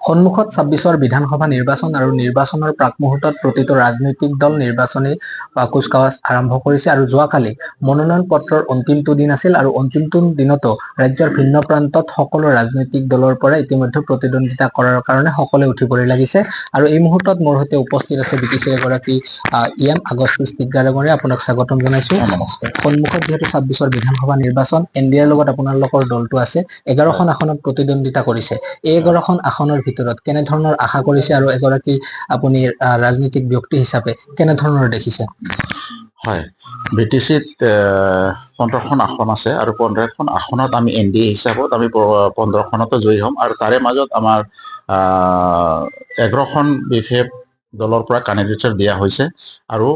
সন্মুখত ২৬ৰ বিধানসভা নিৰ্বাচন আৰু নিৰ্বাচনৰ প্ৰাক মুহূৰ্তত প্ৰতিটো ৰাজনৈতিক দল নিৰ্বাচনী কুচকাৱাজ আৰম্ভ কৰিছে আৰু যোৱাকালি মনোনয়ন পত্ৰৰ অন্তিমটো দিন আছিল আৰু অন্তিমটো দিনতো ৰাজ্যৰ ভিন্ন প্ৰান্তত সকলো ৰাজনৈতিক দলৰ পৰা ইতিমধ্যে প্ৰতিদ্বন্দ্বিতা কৰাৰ কাৰণে সকলোৱে উঠি পৰি লাগিছে আৰু এই মুহূৰ্তত মোৰ সৈতে উপস্থিত আছে বিটিচিৰ এগৰাকী ইয়ান আগষ্টিছ টিগ্ৰাডাঙৰীয়া, আপোনাক স্বাগতম জনাইছো। সন্মুখত যিহেতু ২৬ৰ বিধানসভা নিৰ্বাচন, NDAৰ লগত আপোনালোকৰ দলটো আছে, 11খন আসনত প্ৰতিদ্বন্দ্বিতা কৰিছে। এই 11খন আসনৰ ভিতৰত কেনেধৰণৰ আশা কৰিছে আৰু এগৰাকী আপুনি ৰাজনৈতিক ব্যক্তি হিচাপে কেনেধৰণৰ দেখিছে? হয়, BTCত 15খন আসন আছে আৰু 15খন আসনত আমি NDA হিচাপত আমি 15খনতো জয়ী হ'ম আৰু তাৰে মাজত আমাৰ 11খন বিশেষ দলৰ পৰা কেণ্ডিডেটছৰ দিয়া হৈছে আৰু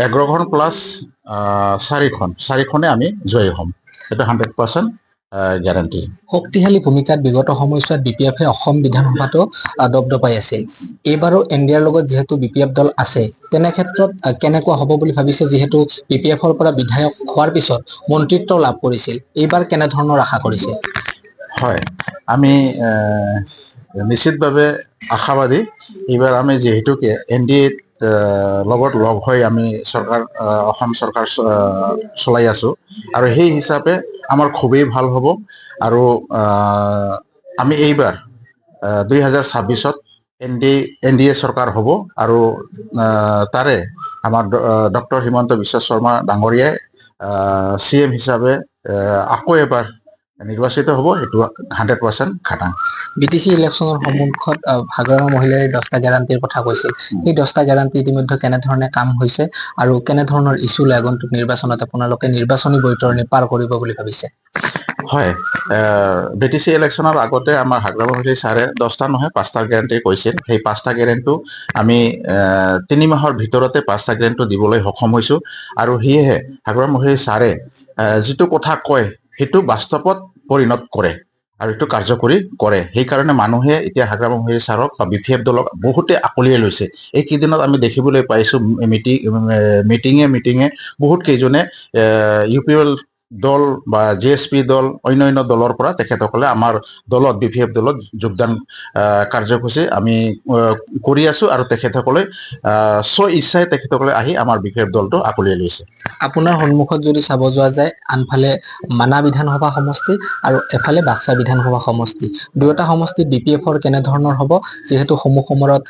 11খন প্লাছ 4খনে আমি জয়ী হ'ম, সেইটো 100% গ্যাৰাণ্টি। শক্তিশালী ভূমিকাত বিগত সময়ছোৱাত BPF-এ অসম বিধানসভাতো দপদপাই আছিল। এইবাৰো NDAৰ লগত যিহেতু BPF দল আছে, তেনে ক্ষেত্ৰত কেনেকুৱা হ'ব বুলি ভাবিছে? যিহেতু BPF-ৰ পৰা বিধায়ক হোৱাৰ পিছত মন্ত্ৰিত্ব লাভ কৰিছিল, এইবাৰ কেনেধৰণৰ আশা কৰিছে? হয়, আমি নিশ্চিতভাৱে আশাবাদী। এইবাৰ আমি যিহেতুকে NDAত লগত লগ হৈ আমি অসম চৰকাৰ চলাই আছো আৰু সেই হিচাপে আমাৰ খুবেই ভাল হ'ব আৰু আমি এইবাৰ 2026ত NDA চৰকাৰ হ'ব আৰু তাৰে আমাৰ ডক্টৰ হিমন্ত বিশ্ব শৰ্মা ডাঙৰীয়াই CM হিচাপে আকৌ এবাৰ নিৰ্বাচিত হ'ব, সেইটো 100% খাটাং। BTC ইলেকশ্যনৰ সন্মুখত ভাগৰুৱা মহিলাৰ 10টা গ্যাৰাণ্টিৰ কথা কৈছিল। সেই 10টা গ্যাৰাণ্টি ইতিমধ্যে কেনেধৰণে কাম হৈছে আৰু কেনেধৰণৰ ইছ্যু লৈ আগন্তুক নিৰ্বাচনত আপোনালোকে নিৰ্বাচনী বৈতৰণি পাৰ কৰিব বুলি ভাবিছে? হয়, BTC ইলেকশ্যনৰ আগতে আমাৰ হাগ্ৰামা মহিলা ছাৰে 10টা নহয় 5টা গ্যাৰাণ্টি কৈছিল। সেই 5টা গ্যাৰাণ্টিও আমি 3 মাহৰ ভিতৰতে 5টা গ্যাৰাণ্টি দিবলৈ সক্ষম হৈছো আৰু সেয়েহে হাগ্ৰামা মহিলা ছাৰে যিটো কথা কয় সেইটো বাস্তৱত পৰিণত কৰে আৰু এইটো কাৰ্যকৰী কৰে। সেইকাৰণে মানুহে এতিয়া হাগ্ৰামা মহিলা ছাৰক বা BPF দলক বহুতে আকলিয়াই লৈছে। এইকেইদিনত আমি দেখিবলৈ পাইছো মিটিঙে বহুত কেইজনে UPL দল বা JSP দল অন্যান্য দলৰ পৰা তেখেতসকলে আমাৰ দলত BPF দলত যোগদান কাৰ্যসূচী আমি কৰি আছো আৰু তেখেতসকলে স্ব ইচ্ছাই তেখেতসকলে আহি আমাৰ BPF দলটো আকলিয়াই লৈছে। আপোনাৰ সন্মুখত যদি চাব যোৱা যায়, আনফালে মানা বিধানসভা সমষ্টি আৰু এফালে বাক্সা বিধানসভা সমষ্টি, দুয়োটা সমষ্টি BPF-ৰ কেনেধৰণৰ হ'ব? যিহেতু সমৰত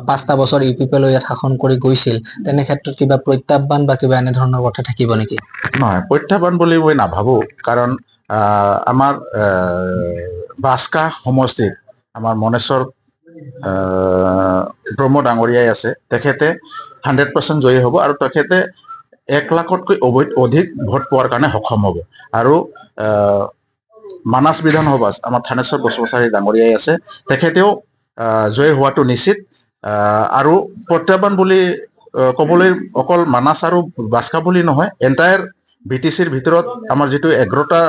5টা বছৰ UPL ইয়াত শাসন কৰি গৈছিল, তেনে ক্ষেত্ৰত কিবা প্ৰত্যাহ্বান বা কিবা এনেধৰণৰ কথা থাকিব নেকি? নহয়, প্ৰত্যাহ্বান বুলি মই নাভাবো, কাৰণ আমাৰ বাস্কা সমষ্টিত আমাৰ মনেশ্বৰ ব্ৰহ্ম ডাঙৰীয়াই আছে, তেখেতে 100% জয়ী হ'ব আৰু তেখেতে 1 লাখতকৈ অধিক ভোট পোৱাৰ কাৰণে সক্ষম হ'ব আৰু মানাস বিধানসভা আমাৰ থানেশ্বৰ বসুমতাৰী ডাঙৰীয়াই আছে, তেখেতেও জয়ী হোৱাটো নিশ্চিত। আৰু প্ৰত্যাহ্বান বুলি ক'বলৈ অকল মানাস আৰু বাস্কা বুলি নহয়, এণ্টায়াৰ BTCৰ ভিতৰত আমাৰ যিটো 11টা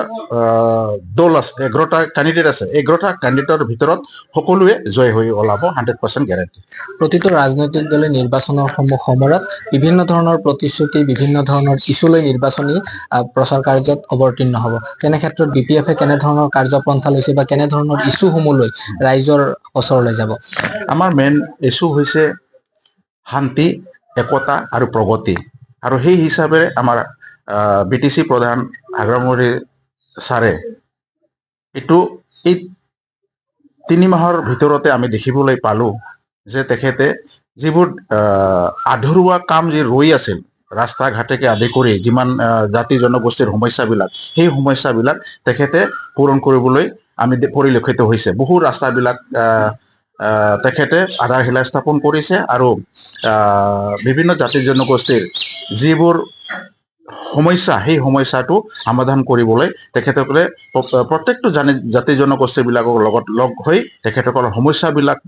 দল আছে, 11টা কেণ্ডিডেট আছে, 11টা কেণ্ডিডেটৰ ভিতৰত সকলোৱে জয় হৈ ওলাব, 100% গ্যাৰাণ্টি। প্ৰতিটো ৰাজনৈতিক দলে নিৰ্বাচনৰ সময়ত বিভিন্ন ধৰণৰ প্ৰতিশ্ৰুতি, বিভিন্ন ধৰণৰ ইছ্যু লৈ নিৰ্বাচনী প্ৰচাৰ কাৰ্যত অৱতীৰ্ণ হ'ব। তেনে ক্ষেত্ৰত BPF-এ কেনেধৰণৰ কাৰ্যপন্থা লৈছে বা কেনেধৰণৰ ইছ্যুসমূহ লৈ ৰাইজৰ ওচৰলৈ যাব? আমাৰ মেইন ইছ্যু হৈছে শান্তি, একতা আৰু প্ৰগতি, আৰু সেই হিচাপে আমাৰ BTC প্ৰধান হাগ্ৰামা মহিলা ছাৰে এই 3 মাহৰ ভিতৰতে আমি দেখিবলৈ পালো যে তেখেতে যিবোৰ আধৰুৱা কাম যি ৰৈ আছিল, ৰাস্তা ঘাটকে আদি কৰি যিমান জাতি জনগোষ্ঠীৰ সমস্যাবিলাক, সেই সমস্যাবিলাক তেখেতে পূৰণ কৰিবলৈ আমি পৰিলক্ষিত হৈছে। বহু ৰাস্তাবিলাক তেখেতে আধাৰশিলা স্থাপন কৰিছে আৰু বিভিন্ন জাতি জনগোষ্ঠীৰ যিবোৰ সমস্যা, সেই সমস্যাটো সমাধান কৰিবলৈ তেখেতসকলে প্ৰত্যেকটো জাতি জনগোষ্ঠীবিলাকৰ লগত লগ হৈ তেখেতসকলৰ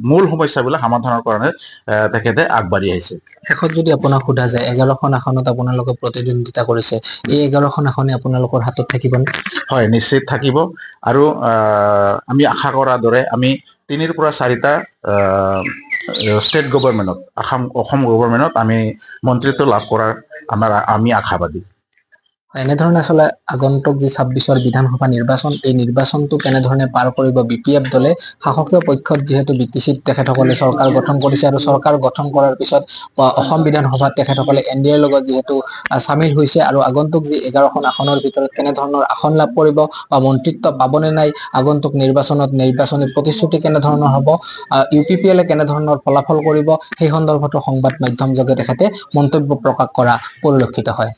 মূল সমস্যাবিলাক সমাধানৰ কাৰণে তেখেতে আগবাঢ়ি আহিছে। শেষত যদি আপোনাক সোধা যায়, 11খন আসনত আপোনালোকে প্ৰতিদ্বন্দ্বিতা কৰিছে, এই 11খন আসনে আপোনালোকৰ হাতত থাকিবনে? হয়, নিশ্চিত থাকিব আৰু আমি আশা কৰাৰ দৰে আমি 3ৰ পৰা 4টা ষ্টেট গভৰ্ণমেণ্টত, অসম গভৰ্ণমেণ্টত আমি মন্ত্ৰিত্ব লাভ কৰাৰ আমি আশাবাদী। এনেধৰণে আচলতে আগন্তুক যি ২৬ৰ বিধানসভা নিৰ্বাচন, এই নিৰ্বাচনটো কেনেধৰণে পাৰ কৰিব BPF দলে। শাসকীয় পক্ষত যিহেতু BTCত তেখেতসকলে চৰকাৰ গঠন কৰিছে আৰু চৰকাৰ গঠন কৰাৰ পিছত অসম বিধানসভাত তেখেতসকলে NDAৰ লগত যিহেতু চামিল হৈছে আৰু আগন্তুক যি 11খন আসনৰ ভিতৰত কেনেধৰণৰ আসন লাভ কৰিব বা মন্ত্ৰিত্ব পাবনে নাই, আগন্তুক নিৰ্বাচনত নিৰ্বাচনী প্ৰতিশ্ৰুতি কেনেধৰণৰ হ'ব, UPPLে কেনেধৰণৰ ফলাফল কৰিব, সেই সন্দৰ্ভতো সংবাদ মাধ্যম যোগে তেখেতে মন্তব্য প্ৰকাশ কৰা পৰিলক্ষিত হয়।